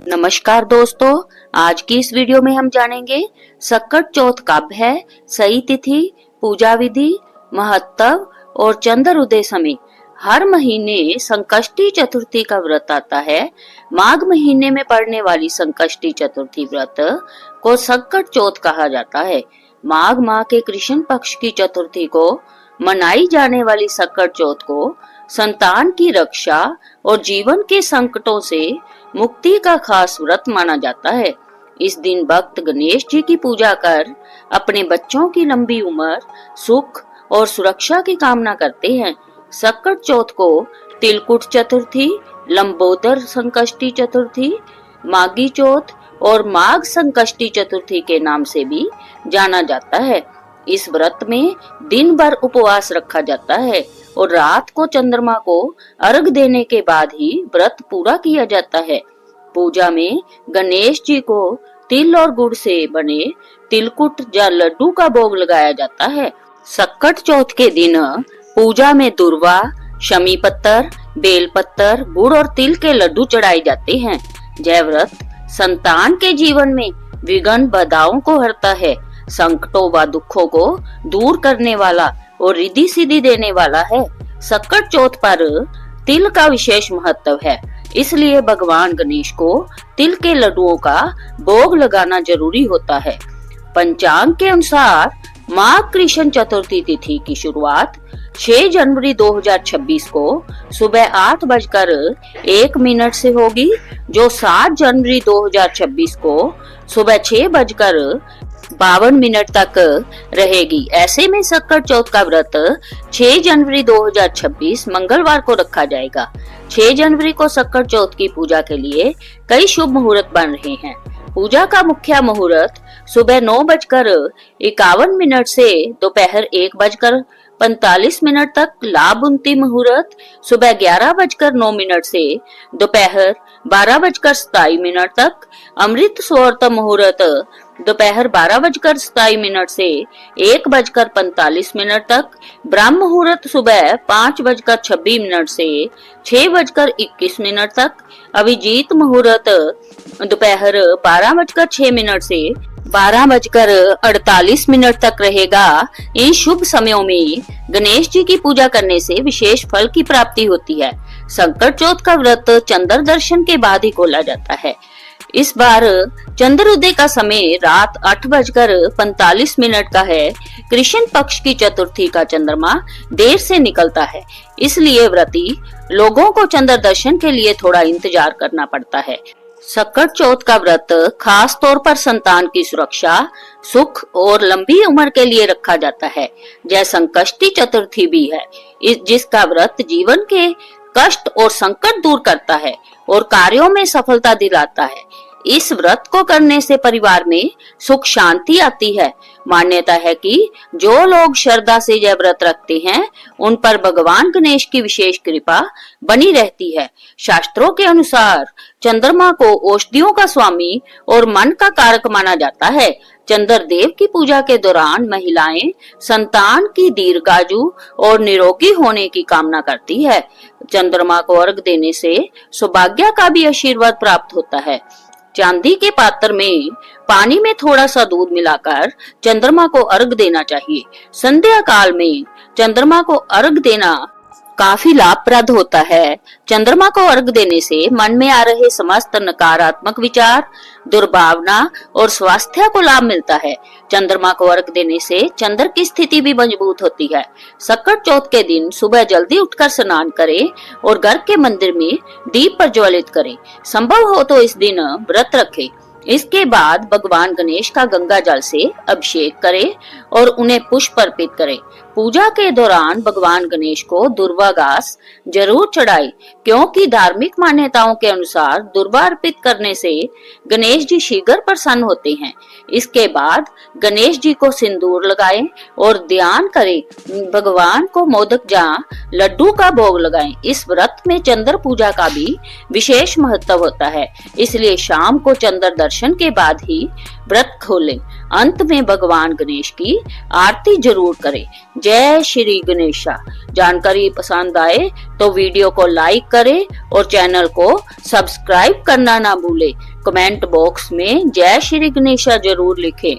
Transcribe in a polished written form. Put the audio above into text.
नमस्कार दोस्तों, आज की इस वीडियो में हम जानेंगे संकट चौथ कब है, सही तिथि, पूजा विधि, महत्व और चंद्रोदय समय। हर महीने संकष्टी चतुर्थी का व्रत आता है। माघ महीने में पड़ने वाली संकष्टी चतुर्थी व्रत को संकट चौथ कहा जाता है। माघ माह के कृष्ण पक्ष की चतुर्थी को मनाई जाने वाली संकट चौथ को संतान की रक्षा और जीवन के संकटों से मुक्ति का खास व्रत माना जाता है। इस दिन भक्त गणेश जी की पूजा कर अपने बच्चों की लंबी उम्र, सुख और सुरक्षा की कामना करते हैं। संकट चौथ को तिलकुट चतुर्थी, लंबोदर संकष्टी चतुर्थी, माघी चौथ और माघ संकष्टी चतुर्थी के नाम से भी जाना जाता है। इस व्रत में दिन भर उपवास रखा जाता है और रात को चंद्रमा को अर्घ देने के बाद ही व्रत पूरा किया जाता है। पूजा में गणेश जी को तिल और गुड़ से बने तिलकुट या लड्डू का भोग लगाया जाता है। संकट चौथ के दिन पूजा में दुर्वा, शमी पत्तर, बेल पत्तर, गुड़ और तिल के लड्डू चढ़ाए जाते हैं। यह व्रत संतान के जीवन में विघ्न बाधाओं को हरता है, संकटों व दुखों को दूर करने वाला और रिद्धि सिद्धि देने वाला है। संकट चौथ पर तिल का विशेष महत्व है, इसलिए भगवान गणेश को तिल के लड्डुओं का भोग लगाना जरूरी होता है। पंचांग के अनुसार माघ कृष्ण चतुर्थी तिथि की शुरुआत 6 जनवरी 2026 को सुबह 8:01 से होगी, जो 7 जनवरी 2026 को सुबह 6:52 तक रहेगी। ऐसे में संकट चौथ का व्रत 6 जनवरी 2026 मंगलवार को रखा जाएगा। 6 जनवरी को संकट चौथ की पूजा के लिए कई शुभ मुहूर्त बन रहे हैं। पूजा का मुख्य मुहूर्त सुबह 9:51 से दोपहर 1:45 तक, लाभ उन्नति मुहूर्त सुबह 11:09 से दोपहर 12:27 तक, अमृत सुवर्तम मुहूर्त दोपहर 12:27 से 1:45 तक, ब्रह्म मुहूर्त सुबह 5:26 से 6:21 तक, अभिजीत मुहूर्त दोपहर 12:06 से 12:48 तक रहेगा। इन शुभ समयों में गणेश जी की पूजा करने से विशेष फल की प्राप्ति होती है। संकट चौथ का व्रत चंद्र दर्शन के बाद ही खोला जाता है। इस बार चंद्रोदय का समय रात 8:45 का है। कृष्ण पक्ष की चतुर्थी का चंद्रमा देर से निकलता है, इसलिए व्रती लोगों को चंद्र दर्शन के लिए थोड़ा इंतजार करना पड़ता है। संकट चौथ का व्रत खास तौर पर संतान की सुरक्षा, सुख और लंबी उम्र के लिए रखा जाता है। यह संकष्टी चतुर्थी भी है, जिसका व्रत जीवन के कष्ट और संकट दूर करता है और कार्यों में सफलता दिलाता है। इस व्रत को करने से परिवार में सुख शांति आती है। मान्यता है कि जो लोग श्रद्धा से यह व्रत रखते हैं, उन पर भगवान गणेश की विशेष कृपा बनी रहती है। शास्त्रों के अनुसार चंद्रमा को औषधियों का स्वामी और मन का कारक माना जाता है। चंद्र देव की पूजा के दौरान महिलाएं संतान की दीर्घायु और निरोगी होने की कामना करती है। चंद्रमा को अर्घ देने से सौभाग्य का भी आशीर्वाद प्राप्त होता है। चांदी के पात्र में पानी में थोड़ा सा दूध मिलाकर चंद्रमा को अर्घ देना चाहिए। संध्या काल में चंद्रमा को अर्घ देना काफी लाभप्रद होता है। चंद्रमा को अर्घ देने से मन में आ रहे समस्त नकारात्मक विचार, दुर्भावना और स्वास्थ्य को लाभ मिलता है। चंद्रमा को अर्घ देने से चंद्र की स्थिति भी मजबूत होती है। संकट चौथ के दिन सुबह जल्दी उठकर स्नान करें और घर के मंदिर में दीप प्रज्वलित करें। संभव हो तो इस दिन व्रत रखें। इसके बाद भगवान गणेश का गंगा जल से अभिषेक करें और उन्हें पुष्प अर्पित करें। पूजा के दौरान भगवान गणेश को दुर्वा घास जरूर चढ़ाएं, क्योंकि धार्मिक मान्यताओं के अनुसार दुर्वा अर्पित करने से गणेश जी शीघ्र प्रसन्न होते हैं। इसके बाद गणेश जी को सिंदूर लगाएं और ध्यान करें। भगवान को मोदक या लड्डू का भोग लगाएं। इस व्रत में चंद्र पूजा का भी विशेष महत्व होता है, इसलिए शाम को चंद्र दर्शन के बाद ही व्रत खोलें। अंत में भगवान गणेश की आरती जरूर करें। जय श्री गणेशा। जानकारी पसंद आए तो वीडियो को लाइक करें और चैनल को सब्सक्राइब करना ना भूलें। कमेंट बॉक्स में जय श्री गणेशा जरूर लिखें।